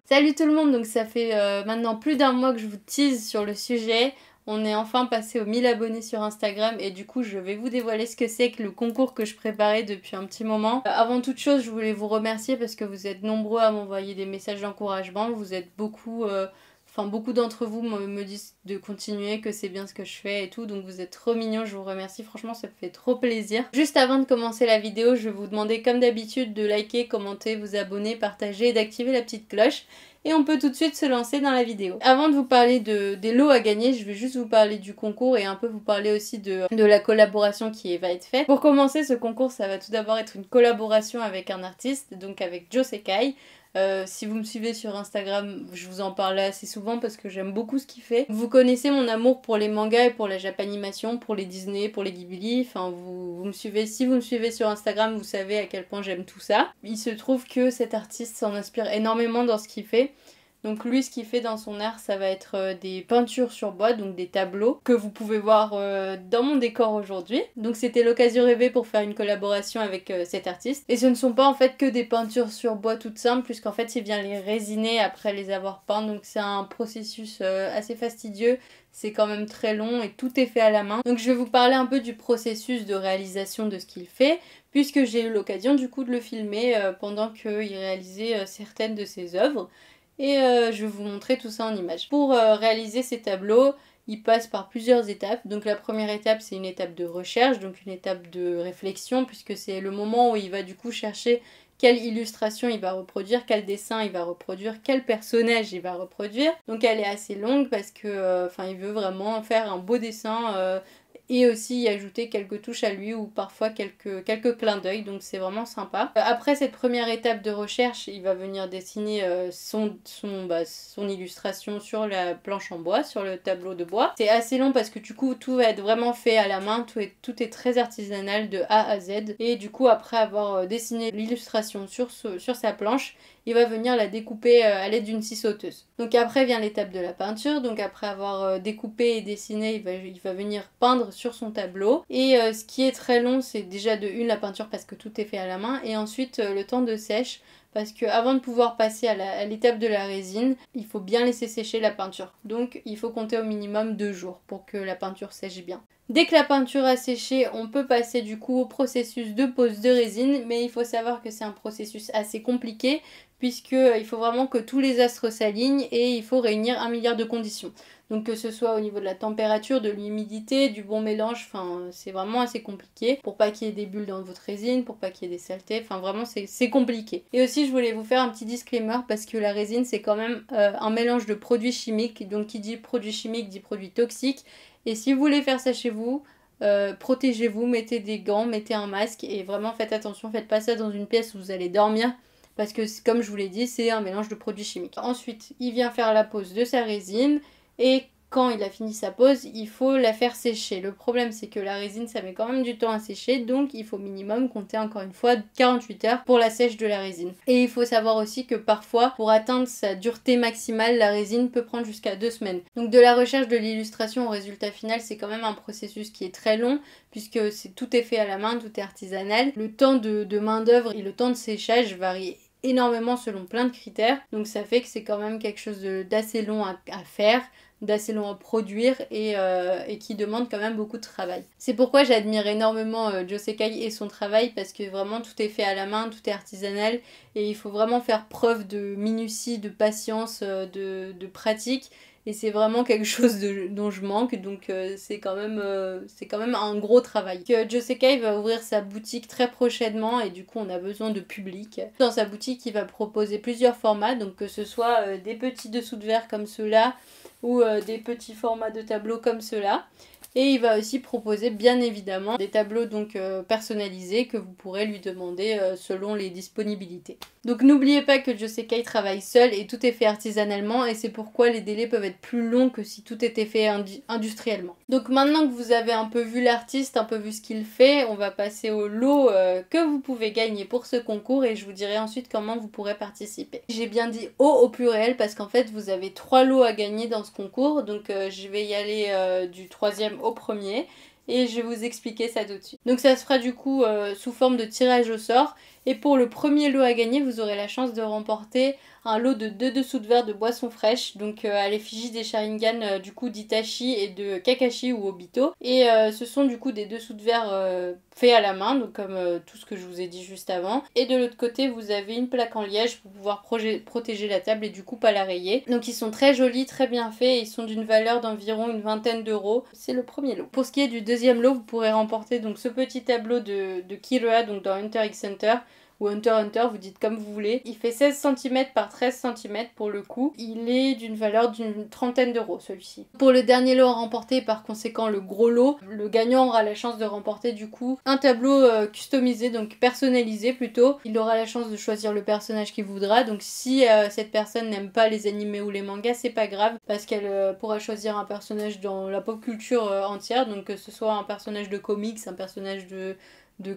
Salut tout le monde, donc ça fait maintenant plus d'un mois que je vous tease sur le sujet. On est enfin passé aux 1000 abonnés sur Instagram et du coup je vais vous dévoiler ce que c'est que le concours que je préparais depuis un petit moment. Avant toute chose, je voulais vous remercier parce que vous êtes nombreux à m'envoyer des messages d'encouragement. Vous êtes beaucoup... beaucoup d'entre vous me disent de continuer, que c'est bien ce que je fais et tout, donc vous êtes trop mignons, je vous remercie, franchement ça me fait trop plaisir. Juste avant de commencer la vidéo, je vais vous demander comme d'habitude de liker, commenter, vous abonner, partager et d'activer la petite cloche. Et on peut tout de suite se lancer dans la vidéo. Avant de vous parler des lots à gagner, je vais juste vous parler du concours et un peu vous parler aussi de la collaboration qui va être faite. Pour commencer, ce concours, ça va tout d'abord être une collaboration avec un artiste, donc avec Joe Sekai. Si vous me suivez sur Instagram, je vous en parle assez souvent parce que j'aime beaucoup ce qu'il fait. Vous connaissez mon amour pour les mangas et pour la japanimation, pour les Disney, pour les Ghibli. Enfin, vous me suivez. Si vous me suivez sur Instagram, vous savez à quel point j'aime tout ça. Il se trouve que cet artiste s'en inspire énormément dans ce qu'il fait. Donc lui, ce qu'il fait dans son art, ça va être des peintures sur bois, donc des tableaux, que vous pouvez voir dans mon décor aujourd'hui. Donc c'était l'occasion rêvée pour faire une collaboration avec cet artiste. Et ce ne sont pas en fait que des peintures sur bois toutes simples, puisqu'en fait il vient les résiner après les avoir peints. Donc c'est un processus assez fastidieux. C'est quand même très long et tout est fait à la main. Donc je vais vous parler un peu du processus de réalisation de ce qu'il fait, puisque j'ai eu l'occasion du coup de le filmer pendant qu'il réalisait certaines de ses œuvres. Et je vais vous montrer tout ça en images. Pour réaliser ces tableaux, il passe par plusieurs étapes. Donc la première étape, c'est une étape de recherche, donc une étape de réflexion, puisque c'est le moment où il va du coup chercher quelle illustration il va reproduire, quel dessin il va reproduire, quel personnage il va reproduire. Donc elle est assez longue parce que il veut vraiment faire un beau dessin et aussi y ajouter quelques touches à lui ou parfois quelques clins d'œil, donc c'est vraiment sympa. Après cette première étape de recherche, il va venir dessiner son illustration sur la planche en bois, sur le tableau de bois. C'est assez long parce que du coup tout va être vraiment fait à la main, tout est très artisanal de A à Z. Et du coup après avoir dessiné l'illustration sur sa planche, il va venir la découper à l'aide d'une scie sauteuse. Donc après vient l'étape de la peinture, donc après avoir découpé et dessiné, il va venir peindre sur son tableau. Et ce qui est très long, c'est déjà de une la peinture parce que tout est fait à la main, et ensuite le temps de sèche, parce que avant de pouvoir passer à l'étape de la résine, il faut bien laisser sécher la peinture. Donc il faut compter au minimum 2 jours pour que la peinture sèche bien. Dès que la peinture a séché, on peut passer du coup au processus de pose de résine, mais il faut savoir que c'est un processus assez compliqué puisqu'il faut vraiment que tous les astres s'alignent et il faut réunir 1 milliard de conditions. Donc que ce soit au niveau de la température, de l'humidité, du bon mélange, c'est vraiment assez compliqué pour pas qu'il y ait des bulles dans votre résine, pour pas qu'il y ait des saletés, vraiment c'est compliqué. Et aussi je voulais vous faire un petit disclaimer parce que la résine c'est quand même un mélange de produits chimiques, donc qui dit produits chimiques dit produits toxiques. Et si vous voulez faire ça chez vous, protégez-vous, mettez des gants, mettez un masque et vraiment faites attention, faites pas ça dans une pièce où vous allez dormir parce que comme je vous l'ai dit, c'est un mélange de produits chimiques. Ensuite, il vient faire la pose de sa résine et quand il a fini sa pose, il faut la faire sécher. Le problème, c'est que la résine, ça met quand même du temps à sécher, donc il faut minimum compter encore une fois 48 heures pour la sèche de la résine. Et il faut savoir aussi que parfois, pour atteindre sa dureté maximale, la résine peut prendre jusqu'à 2 semaines. Donc de la recherche de l'illustration au résultat final, c'est quand même un processus qui est très long, puisque tout est fait à la main, tout est artisanal. Le temps de main d'œuvre et le temps de séchage varie énormément selon plein de critères, donc ça fait que c'est quand même quelque chose d'assez long à faire, d'assez long à produire et qui demande quand même beaucoup de travail. C'est pourquoi j'admire énormément Joe Sekai et son travail parce que vraiment tout est fait à la main, tout est artisanal et il faut vraiment faire preuve de minutie, de patience, de pratique. Et c'est vraiment quelque chose dont je manque, donc c'est quand même un gros travail. Joe Sekai va ouvrir sa boutique très prochainement et du coup on a besoin de public. Dans sa boutique il va proposer plusieurs formats, donc que ce soit des petits dessous de verre comme ceux-là ou des petits formats de tableaux comme ceux-là. Et il va aussi proposer bien évidemment des tableaux donc personnalisés que vous pourrez lui demander selon les disponibilités. Donc n'oubliez pas que Joe Sekai travaille seul et tout est fait artisanalement et c'est pourquoi les délais peuvent être plus longs que si tout était fait industriellement. Donc maintenant que vous avez un peu vu l'artiste, un peu vu ce qu'il fait, on va passer au lot que vous pouvez gagner pour ce concours et je vous dirai ensuite comment vous pourrez participer. J'ai bien dit au pluriel parce qu'en fait vous avez 3 lots à gagner dans ce concours, donc je vais y aller du 3e au 1er et je vais vous expliquer ça tout de suite. Donc ça se fera du coup sous forme de tirage au sort Et pour le premier lot à gagner, vous aurez la chance de remporter un lot de 2 dessous de verre de boissons fraîches, donc à l'effigie des Sharingan du coup d'Itachi et de Kakashi ou Obito. Et ce sont du coup des dessous de verre faits à la main, donc comme tout ce que je vous ai dit juste avant. Et de l'autre côté, vous avez une plaque en liège pour pouvoir protéger la table et du coup pas la rayer. Donc ils sont très jolis, très bien faits, et ils sont d'une valeur d'environ une vingtaine d'euros. C'est le premier lot. Pour ce qui est du deuxième lot, vous pourrez remporter donc ce petit tableau de Killua, donc dans Hunter x Hunter, ou Hunter x Hunter, vous dites comme vous voulez. Il fait 16 cm par 13 cm pour le coup. Il est d'une valeur d'une trentaine d'euros celui-ci. Pour le dernier lot à remporter, par conséquent le gros lot, le gagnant aura la chance de remporter du coup un tableau customisé, donc personnalisé plutôt. Il aura la chance de choisir le personnage qu'il voudra, donc si cette personne n'aime pas les animés ou les mangas, c'est pas grave, parce qu'elle pourra choisir un personnage dans la pop culture entière, donc que ce soit un personnage de comics, un personnage de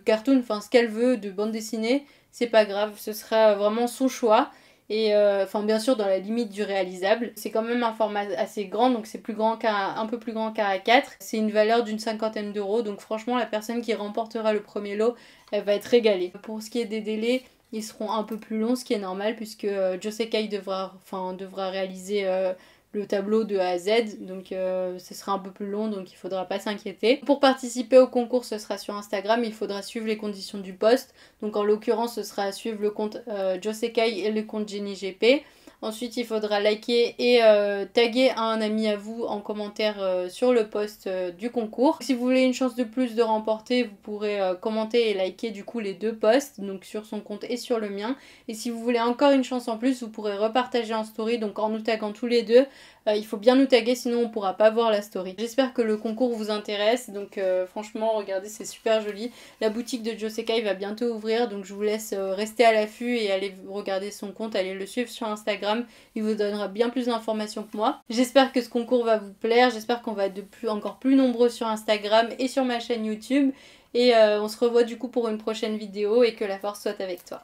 cartoon, enfin ce qu'elle veut, de bande dessinée, c'est pas grave, ce sera vraiment son choix. Et enfin bien sûr dans la limite du réalisable. C'est quand même un format assez grand, donc c'est un peu plus grand qu'un A4. C'est une valeur d'une cinquantaine d'euros, donc franchement la personne qui remportera le premier lot, elle va être régalée. Pour ce qui est des délais, ils seront un peu plus longs, ce qui est normal puisque Josekai devra réaliser le tableau de A à Z, donc ce sera un peu plus long, donc il faudra pas s'inquiéter. Pour participer au concours, ce sera sur Instagram, il faudra suivre les conditions du post, donc en l'occurrence ce sera suivre le compte Josekai et le compte JennyGP. Ensuite, il faudra liker et taguer un ami à vous en commentaire sur le post du concours. Si vous voulez une chance de plus de remporter, vous pourrez commenter et liker du coup les deux posts, donc sur son compte et sur le mien. Et si vous voulez encore une chance en plus, vous pourrez repartager en story, donc en nous taguant tous les deux. Il faut bien nous taguer, sinon on pourra pas voir la story. J'espère que le concours vous intéresse, donc franchement regardez, c'est super joli. La boutique de Josekai va bientôt ouvrir, donc je vous laisse rester à l'affût et aller regarder son compte, aller le suivre sur Instagram. Il vous donnera bien plus d'informations que moi. J'espère que ce concours va vous plaire, j'espère qu'on va être encore plus nombreux sur Instagram et sur ma chaîne YouTube. Et on se revoit du coup pour une prochaine vidéo, et que la force soit avec toi.